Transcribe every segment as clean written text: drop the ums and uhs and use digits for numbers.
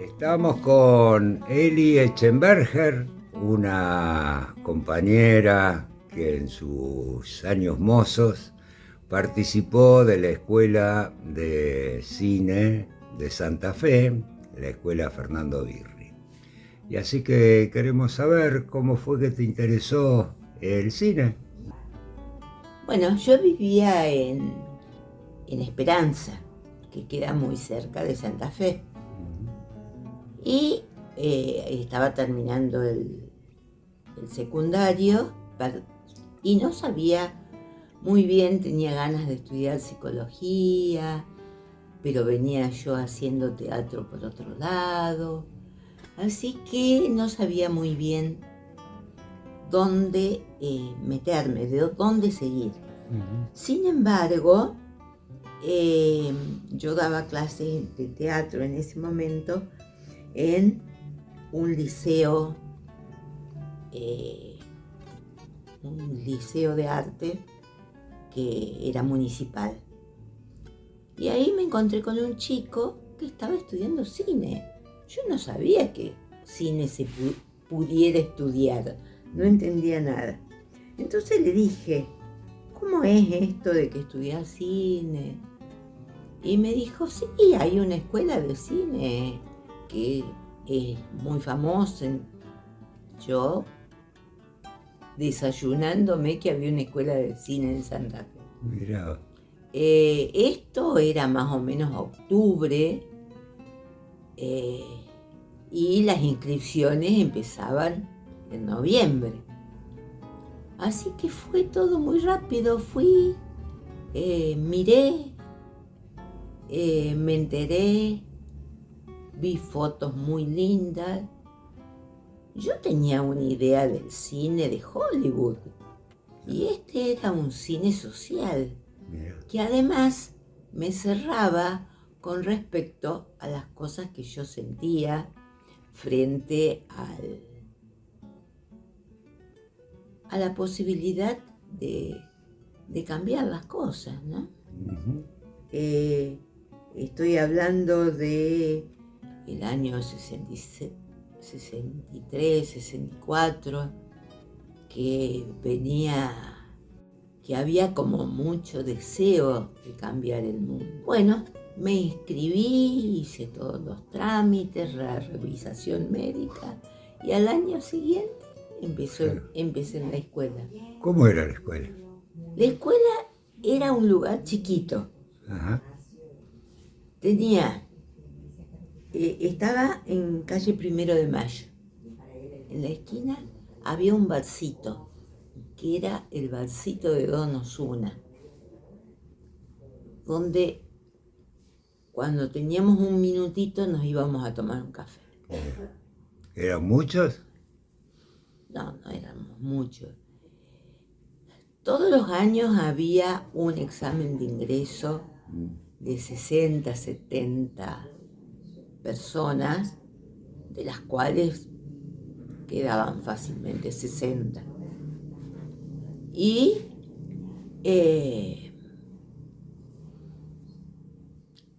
Estamos con Eli Echenberger, una compañera que en sus años mozos participó de la Escuela de Cine de Santa Fe, la Escuela Fernando Birri. Y así que queremos saber cómo fue que te interesó el cine. Bueno, yo vivía en Esperanza, que queda muy cerca de Santa Fe. Y estaba terminando el secundario y no sabía muy bien, tenía ganas de estudiar psicología, pero venía yo haciendo teatro por otro lado. Así que no sabía muy bien dónde meterme, de dónde seguir. Sin embargo, yo daba clases de teatro en ese momento en un liceo de arte que era municipal. Y ahí me encontré con un chico que estaba estudiando cine. Yo no sabía que cine se pudiera estudiar, no entendía nada. Entonces le dije, ¿cómo es esto de que estudias cine? Y me dijo, sí, hay una escuela de cine que es muy famosa. Yo desayunándome que había una escuela de cine en Santa Fe. Mirá. Esto era más o menos octubre y las inscripciones empezaban en noviembre. Así que fue todo muy rápido. Fui, miré, me enteré, vi fotos muy lindas. Yo tenía una idea del cine de Hollywood y este era un cine social que además me cerraba con respecto a las cosas que yo sentía frente a la posibilidad de cambiar las cosas, ¿no? Estoy hablando de el año 67, 63, 64, que había como mucho deseo de cambiar el mundo. Bueno, me inscribí, hice todos los trámites, la revisación médica, y al año siguiente empecé en la escuela. ¿Cómo era la escuela? La escuela era un lugar chiquito. Ajá. Estaba en calle 1 de Mayo. En la esquina había un barcito, que era el barcito de Don Osuna, donde cuando teníamos un minutito nos íbamos a tomar un café. ¿Eran muchos? No éramos muchos. Todos los años había un examen de ingreso de 60, 70 personas, de las cuales quedaban fácilmente 60. Y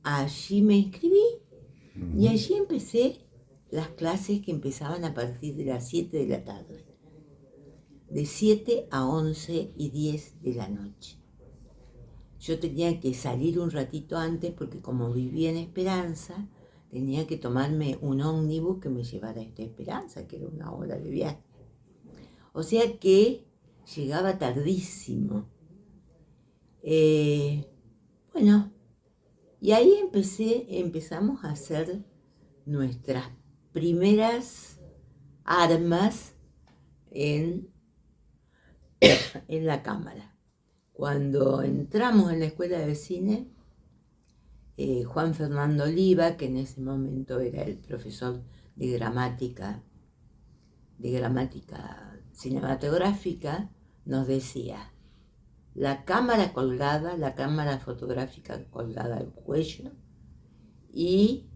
allí me inscribí y allí empecé las clases que empezaban a partir de las 7 de la tarde, de 7 a 11 y 10 de la noche. Yo tenía que salir un ratito antes porque como vivía en Esperanza, tenía que tomarme un ómnibus que me llevara a Esperanza, que era 1 hora de viaje. O sea que llegaba tardísimo. Bueno, y ahí empezamos a hacer nuestras primeras armas en la cámara. Cuando entramos en la escuela de cine, Juan Fernando Oliva, que en ese momento era el profesor de gramática cinematográfica, nos decía, la cámara fotográfica colgada al cuello y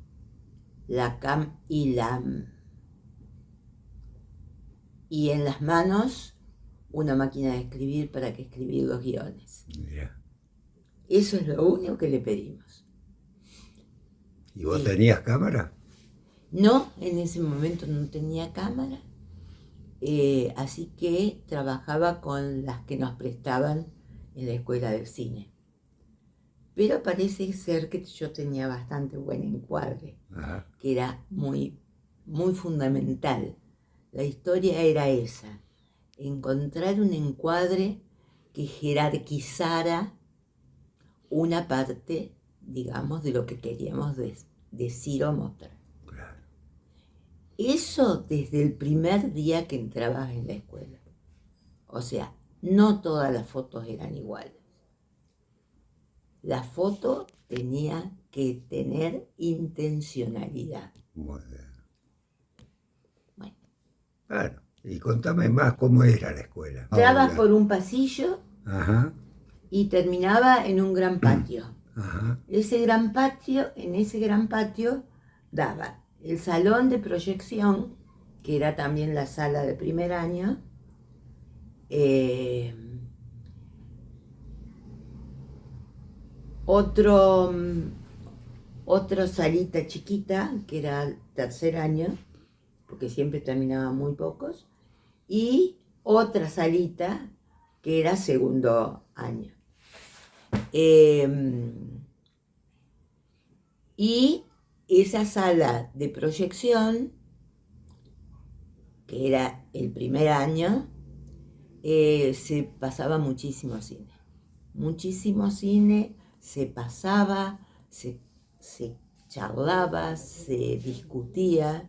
en las manos una máquina de escribir para que escribir los guiones. Yeah. Eso es lo único que le pedimos. ¿Y vos tenías cámara? No, en ese momento no tenía cámara, así que trabajaba con las que nos prestaban en la escuela del cine. Pero parece ser que yo tenía bastante buen encuadre, Ajá. que era muy, muy fundamental. La historia era esa, encontrar un encuadre que jerarquizara una parte, digamos, de lo que queríamos decir o mostrar. Claro. Eso desde el primer día que entrabas en la escuela. O sea, no todas las fotos eran iguales. La foto tenía que tener intencionalidad. Muy bien. Bueno, Claro. Y contame más cómo era la escuela. entrabas Ahora. por un pasillo Ajá, y terminaba en un gran patio. ajá. En ese gran patio daba el salón de proyección, que era también la sala de primer año, otra salita chiquita, que era el tercer año, porque siempre terminaban muy pocos, y otra salita que era segundo año. Y esa sala de proyección, que era el primer año, se pasaba muchísimo cine, se pasaba, se charlaba, se discutía,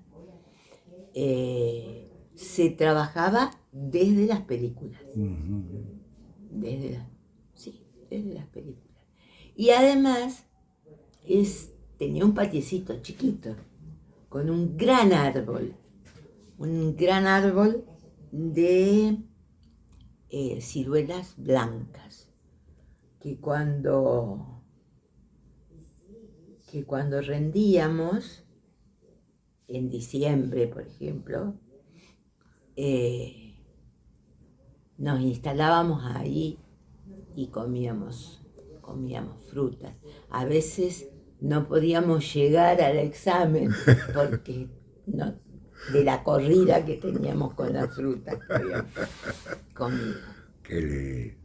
se trabajaba desde las películas, desde las películas. Y además tenía un patiecito chiquito, con un gran árbol de ciruelas blancas, que cuando rendíamos, en diciembre, por ejemplo, nos instalábamos ahí y comíamos frutas. A veces no podíamos llegar al examen porque de la corrida que teníamos con las frutas que habíamos comido. Qué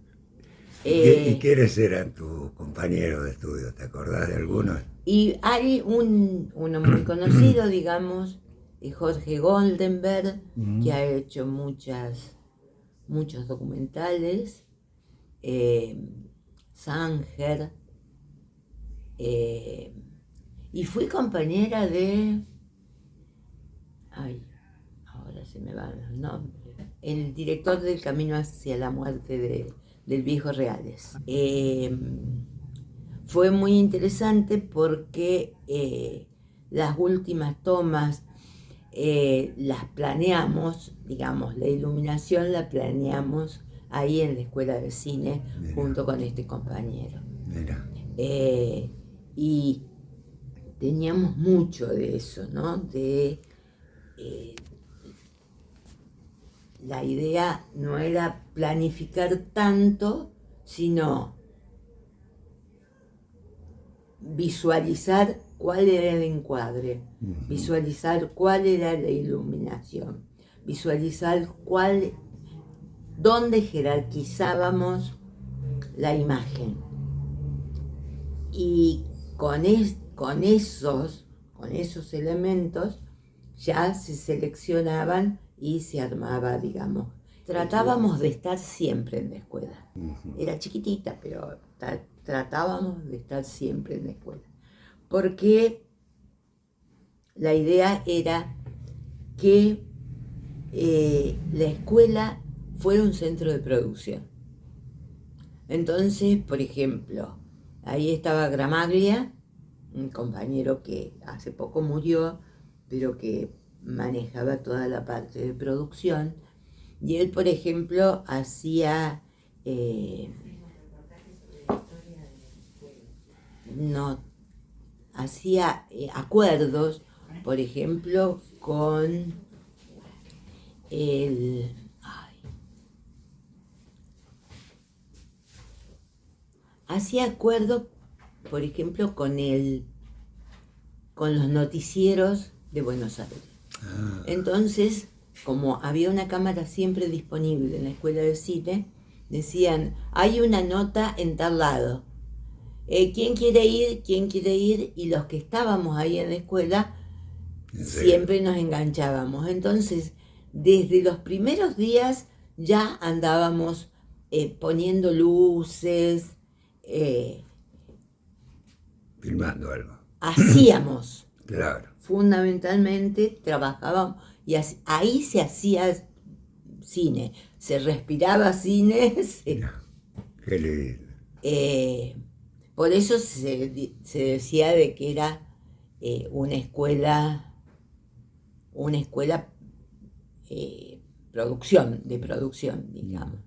¿Y Eh, quiénes eran tus compañeros de estudio? ¿Te acordás de algunos? Y hay uno muy conocido, digamos, Jorge Goldenberg, que ha hecho muchos documentales, Sanger, y fui compañera de... Ay, ahora se me van los nombres. El director del Camino hacia la Muerte del Viejo Reales. Fue muy interesante porque las últimas tomas las planeamos, digamos, la iluminación la planeamos ahí en la escuela de cine. Mira. Junto con este compañero. Mira. Y teníamos mucho de eso, ¿no? La idea no era planificar tanto, sino visualizar cuál era el encuadre, visualizar cuál era la iluminación, visualizar dónde jerarquizábamos la imagen. Y con esos elementos ya se seleccionaban y se armaba, digamos. Tratábamos de estar siempre en la escuela. Era chiquitita, pero tratábamos de estar siempre en la escuela. Porque la idea era que la escuela fuera un centro de producción. Entonces, por ejemplo, ahí estaba Gramaglia, un compañero que hace poco murió, pero que manejaba toda la parte de producción. Y él, por ejemplo, hacía acuerdos, por ejemplo, con hacía acuerdos, por ejemplo, con los noticieros de Buenos Aires. Ah, Entonces, como había una cámara siempre disponible en la escuela de cine, decían, hay una nota en tal lado. ¿Quién quiere ir? ¿Quién quiere ir? Y los que estábamos ahí en la escuela enseguida. siempre nos enganchábamos. Entonces, desde los primeros días ya andábamos poniendo luces, eh, Filmando algo. hacíamos, Claro. fundamentalmente trabajábamos y ahí se hacía cine, se respiraba cine, Qué lindo. por eso se decía de que era una escuela de producción, digamos.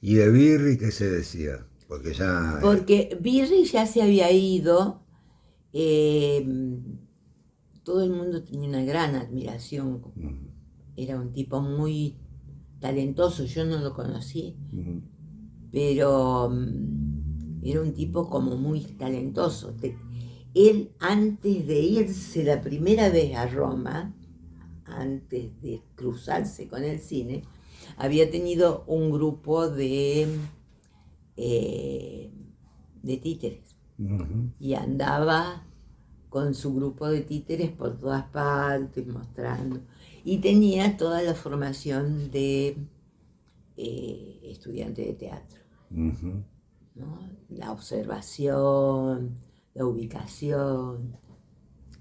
¿Y de Birri qué se decía? Porque ya... Porque Birri ya se había ido, eh, todo el mundo tenía una gran admiración, era un tipo muy talentoso, yo no lo conocí, pero era un tipo como muy talentoso. Él, antes de irse la primera vez a Roma, antes de cruzarse con el cine, había tenido un grupo de títeres y andaba con su grupo de títeres por todas partes mostrando, y tenía toda la formación de estudiante de teatro, ¿no? La observación, la ubicación.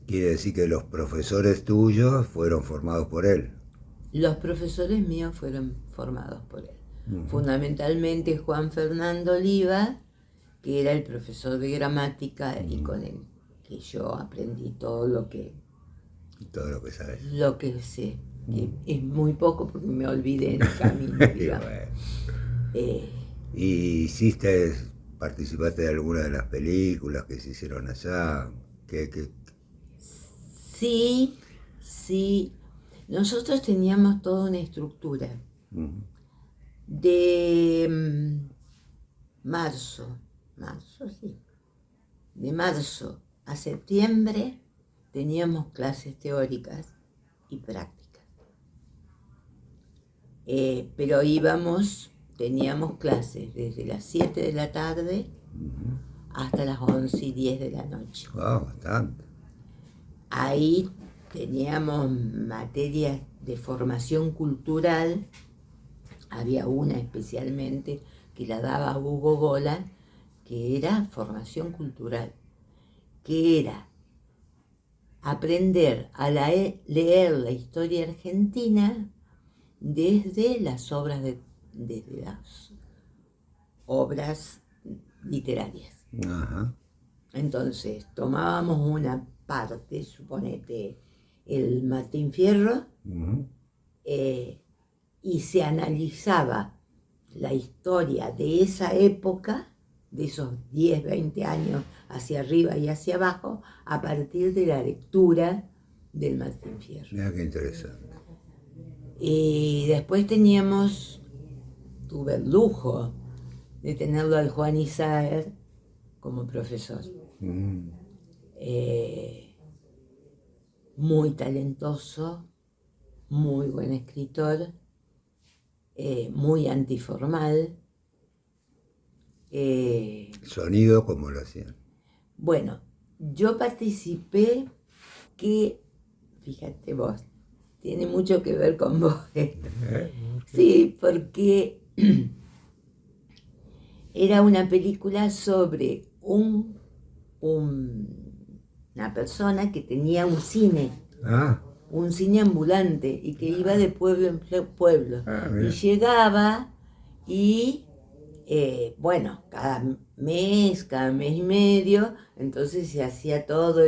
Quiere decir que los profesores tuyos fueron formados por él. Los profesores míos fueron formados por él. Fundamentalmente Juan Fernando Oliva, que era el profesor de gramática y con el que yo aprendí todo lo que sabes. Lo que sé. Que es muy poco porque me olvidé en el camino, digamos. Bueno. ¿Y participaste de alguna de las películas que se hicieron allá? Sí, sí. Nosotros teníamos toda una estructura. De marzo, sí. De marzo a septiembre teníamos clases teóricas y prácticas. Pero teníamos clases desde las 7 de la tarde hasta las 11 y 10 de la noche. Wow, bastante. Ahí teníamos materias de formación cultural, había una especialmente que la daba Hugo Golan, que era formación cultural, que era aprender a leer la historia argentina desde las obras literarias. Ajá. Entonces, tomábamos una parte, suponete el Martín Fierro, y se analizaba la historia de esa época, de esos 10, 20 años hacia arriba y hacia abajo, a partir de la lectura del Martín Fierro. Mira qué interesante. Y después tuve el lujo de tenerlo al Juan Isaer como profesor. Muy talentoso, muy buen escritor, muy antiformal. ¿Sonido cómo lo hacían? Bueno, yo participé, fíjate vos, tiene mucho que ver con vos esto. Sí, porque era una película sobre una persona que tenía un cine. Un cine ambulante y que iba de pueblo en pueblo. Y llegaba y, bueno, cada mes y medio, entonces se hacía todo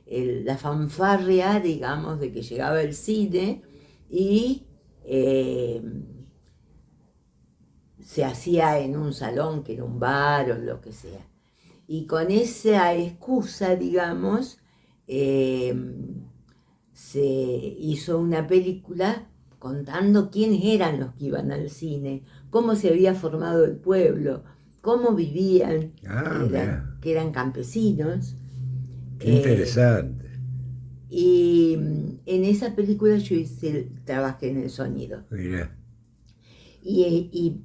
la fanfarria, digamos, de que llegaba el cine y se hacía en un salón, que era un bar o lo que sea. Y con esa excusa, digamos, se hizo una película contando quiénes eran los que iban al cine, cómo se había formado el pueblo, cómo vivían, que eran campesinos. Qué interesante. Y en esa película yo trabajé en el sonido. Mirá. Y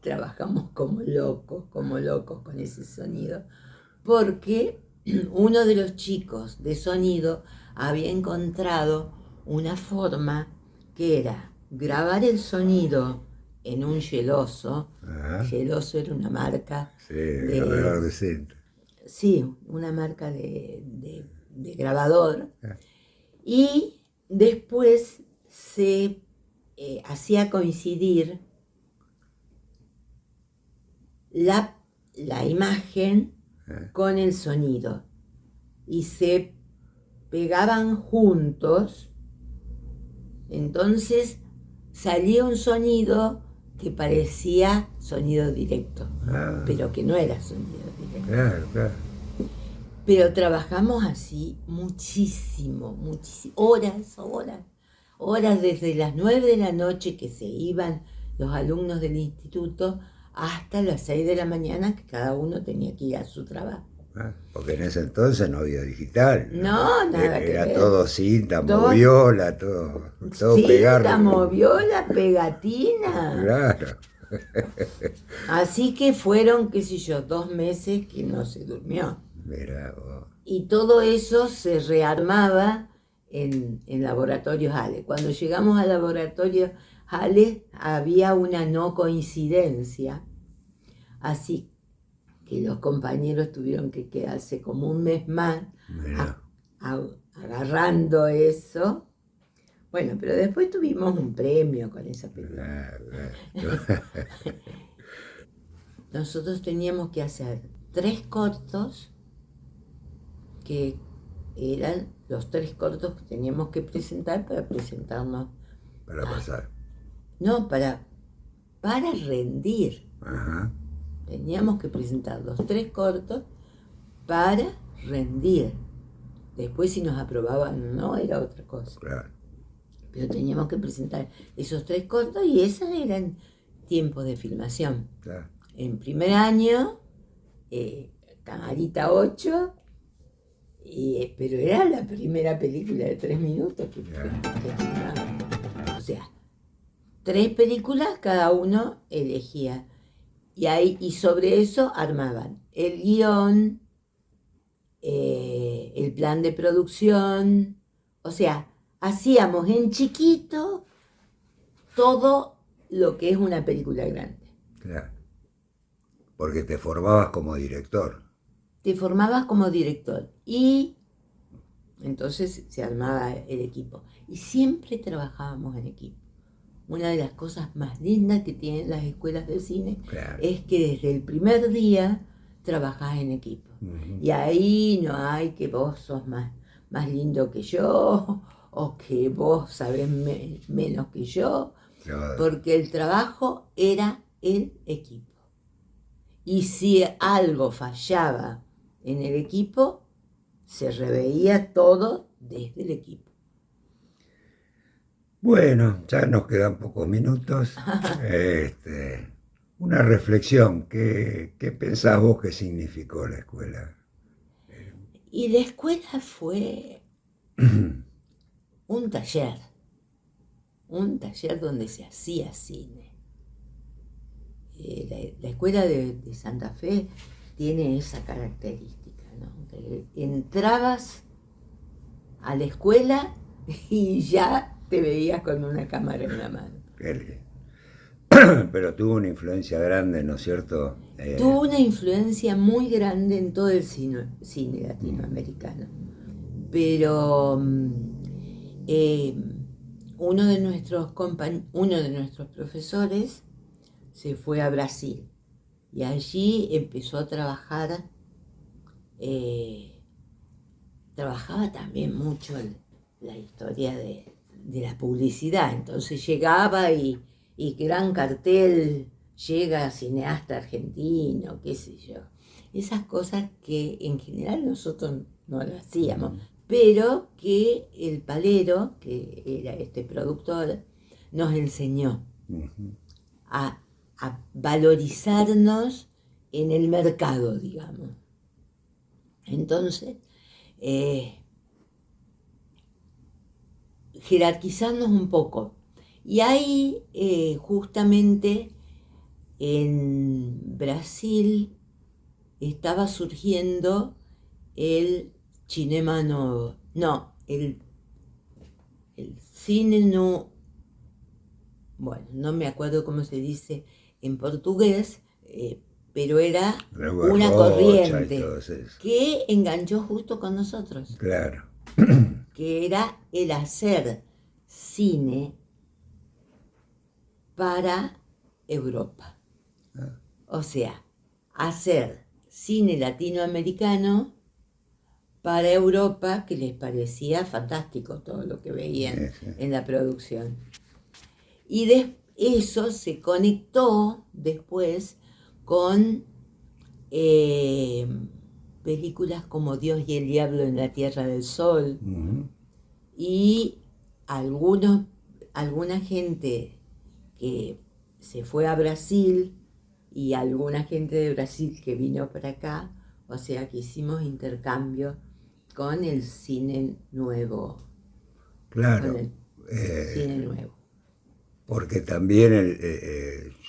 trabajamos como locos con ese sonido, porque uno de los chicos de sonido había encontrado una forma que era grabar el sonido en un Geloso. Ajá. Geloso era una marca Sí, grabador de cinta. Sí, una marca de grabador. Ah. Y después se hacía coincidir la imagen con el sonido y se pegaban juntos, entonces salía un sonido que parecía sonido directo, pero que no era sonido directo. Claro, claro. Pero trabajamos así muchísimo, horas desde las 9 de la noche que se iban los alumnos del instituto hasta las 6 de la mañana, que cada uno tenía que ir a su trabajo. Porque en ese entonces no había digital. No, nada que ver. Era todo cinta, moviola, todo cinta, pegar. moviola, pegatina. Claro. Así que fueron, qué sé yo, 2 meses que no se durmió. Mirá vos. Y todo eso se rearmaba en Laboratorios Hales. Cuando llegamos al Laboratorio Hales había una no coincidencia, así que los compañeros tuvieron que quedarse como un mes más agarrando eso. Bueno, pero después tuvimos un premio con esa película. Nosotros teníamos que hacer 3 cortos, que eran los 3 cortos que teníamos que presentar para presentarnos. Para pasar. No, para rendir. Ajá. Teníamos que presentar los 3 cortos para rendir. Después si nos aprobaban o no era otra cosa. Claro. Pero teníamos que presentar esos 3 cortos y esos eran tiempos de filmación. Claro. En primer año, camarita 8, pero era la primera película de 3 minutos que filmaba. O sea, 3 películas cada uno elegía. Y sobre eso armaban el guión, el plan de producción. O sea, hacíamos en chiquito todo lo que es una película grande. Claro. Porque te formabas como director. Te formabas como director y entonces se armaba el equipo. Y siempre trabajábamos en equipo. Una de las cosas más lindas que tienen las escuelas de cine, claro, es que desde el primer día trabajás en equipo. Uh-huh. Y ahí no hay que vos sos más lindo que yo o que vos sabés menos que yo, claro, porque el trabajo era el equipo. Y si algo fallaba en el equipo, se reveía todo desde el equipo. Bueno, ya nos quedan pocos minutos. Una reflexión, ¿qué pensás vos que significó la escuela? Y la escuela fue un taller donde se hacía cine. La escuela de Santa Fe tiene esa característica, ¿no? Que entrabas a la escuela y ya te veías con una cámara en la mano. Pero tuvo una influencia grande, ¿no es cierto? Tuvo una influencia muy grande en todo el cine latinoamericano. Pero uno de nuestros profesores se fue a Brasil y allí empezó a trabajar. Trabajaba también mucho la historia de la publicidad. Entonces llegaba y gran cartel, llega cineasta argentino, qué sé yo. Esas cosas que en general nosotros no lo hacíamos, pero que el Palero, que era este productor, nos enseñó a valorizarnos en el mercado, digamos. Entonces, jerarquizarnos un poco. Y ahí, justamente, en Brasil estaba surgiendo el cinema no, no, el cine no, bueno, no me acuerdo cómo se dice en portugués, pero era Luego una Rocha y corriente todo eso. que enganchó justo con nosotros, Claro. que era el hacer cine para Europa. O sea, hacer cine latinoamericano para Europa, que les parecía fantástico todo lo que veían Sí. en la producción. Y eso se conectó después con películas como Dios y el Diablo en la Tierra del Sol, Ujú. y alguna gente que se fue a Brasil y alguna gente de Brasil que vino para acá, o sea que hicimos intercambio con el cine nuevo, con Claro. el cine nuevo. Porque también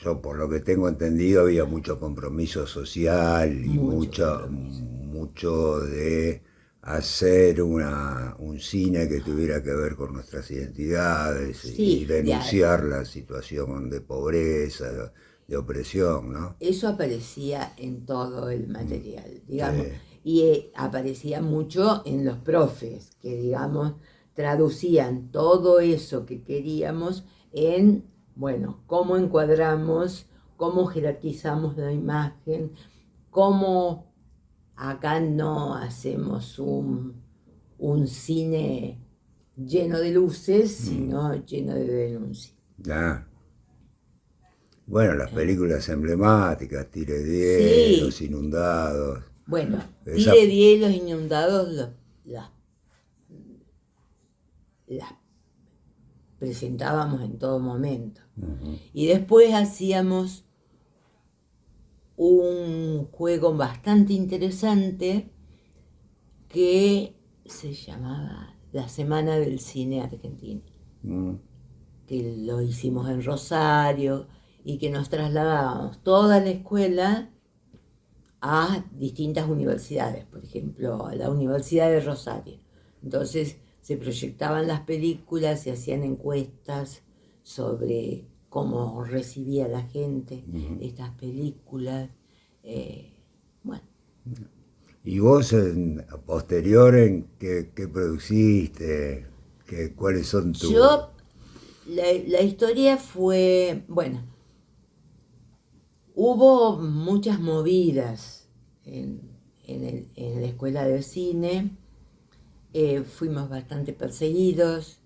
yo por lo que tengo entendido había mucho compromiso social y Mucho compromiso. mucho de hacer un cine que tuviera que ver con nuestras identidades y Sí, denunciar la situación de pobreza, de opresión, ¿no? eso aparecía en todo el material, digamos, Sí. y aparecía mucho en los profes, que, digamos, traducían todo eso que queríamos en, bueno, cómo encuadramos, cómo jerarquizamos la imagen, cómo acá no hacemos un cine lleno de luces, sino lleno de denuncia. Ah. Bueno, las ¿Eh? películas emblemáticas, Tire 10, Sí, Los Inundados. bueno, Esa, Tire 10, Los Inundados las presentábamos en todo momento. Y después hacíamos un juego bastante interesante que se llamaba La Semana del Cine Argentino, que lo hicimos en Rosario y que nos trasladábamos toda la escuela a distintas universidades, por ejemplo, a la Universidad de Rosario. Entonces se proyectaban las películas, se hacían encuestas sobre cómo recibía la gente estas películas. Bueno, ¿Y vos posterior en qué produciste? ¿Cuáles son tus...? la historia fue, bueno, hubo muchas movidas en la escuela de cine. Fuimos bastante perseguidos,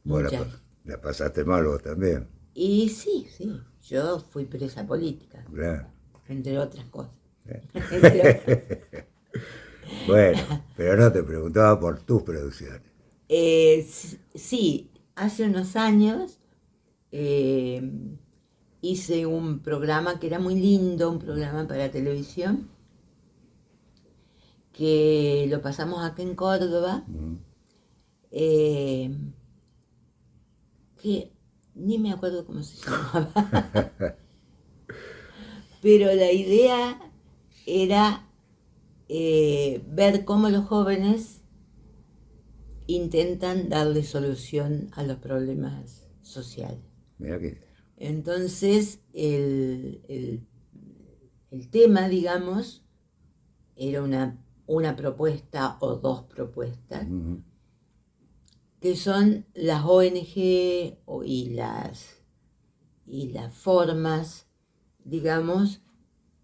Vos muchas. la pasaste mal vos también, Y sí, sí, yo fui presa política, claro. entre otras cosas. Entre otras. Bueno, pero no te preguntaba por tus producciones. Sí, hace unos años eh, hice un programa que era muy lindo, un programa para televisión, que lo pasamos acá en Córdoba, eh, que ni me acuerdo cómo se llamaba, pero la idea era ver cómo los jóvenes intentan darle solución a los problemas sociales. Mira que... Entonces, el tema, digamos, era una propuesta o dos propuestas, que son las ONG y las formas, digamos,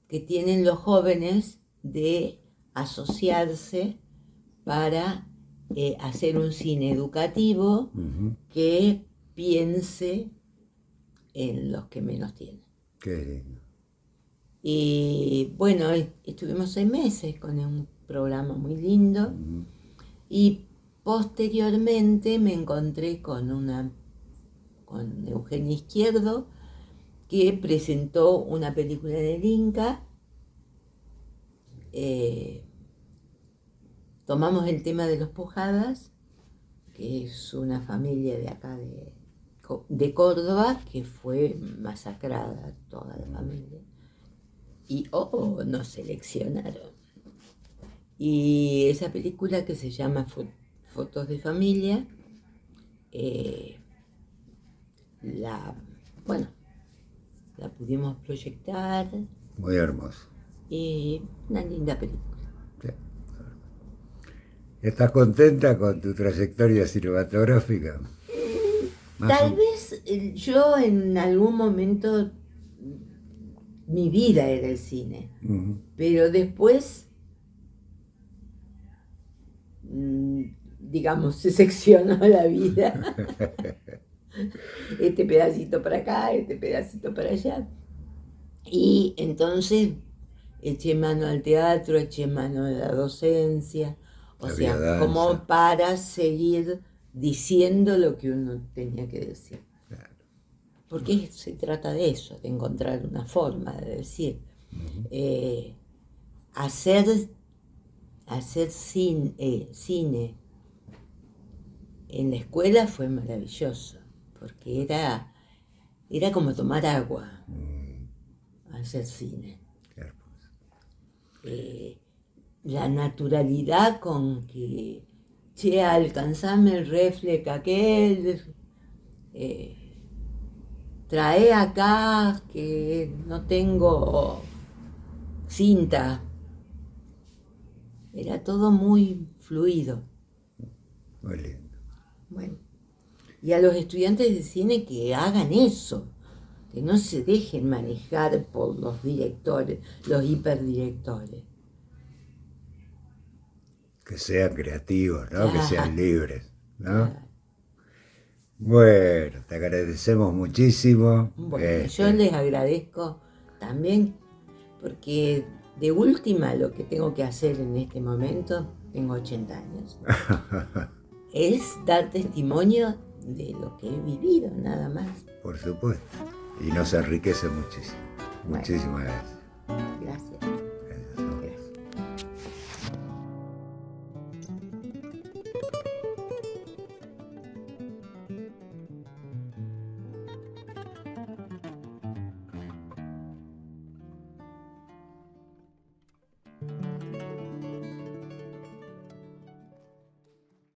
que tienen los jóvenes de asociarse para hacer un cine educativo que piense en los que menos tienen. Qué lindo. Y bueno, estuvimos 6 meses con un programa muy lindo, y posteriormente me encontré con Eugenia Izquierdo, que presentó una película en el Inca. Tomamos el tema de los Pojadas que es una familia de acá de Córdoba, que fue masacrada toda la familia. Y nos seleccionaron. Y esa película que se llama Fotos de Familia, bueno, la pudimos proyectar. Muy hermoso. Y una linda película. Sí. ¿Estás contenta con tu trayectoria cinematográfica? Tal vez yo en algún momento, mi vida era el cine, pero después, digamos, se seccionó la vida. Este pedacito para acá, este pedacito para allá. Y entonces eché mano al teatro, eché mano a la docencia, o sea, danza. como para seguir diciendo lo que uno tenía que decir. Claro. Porque se trata de eso, de encontrar una forma de decir. Hacer cine en la escuela fue maravilloso, porque era como tomar agua, hacer cine. La naturalidad con que, che, alcanzame el reflex aquel, trae acá que no tengo cinta. Era todo muy fluido. Muy lindo. Bueno, y a los estudiantes de cine que hagan eso, que no se dejen manejar por los directores, los hiperdirectores. Que sean creativos, ¿no? Que sean libres, ¿no? Claro. Bueno, te agradecemos muchísimo. Bueno, yo les agradezco también, porque de última lo que tengo que hacer en este momento, tengo 80 años, es dar testimonio de lo que he vivido, nada más. Por supuesto. Y nos enriquece muchísimo. Bueno. Muchísimas gracias. Gracias.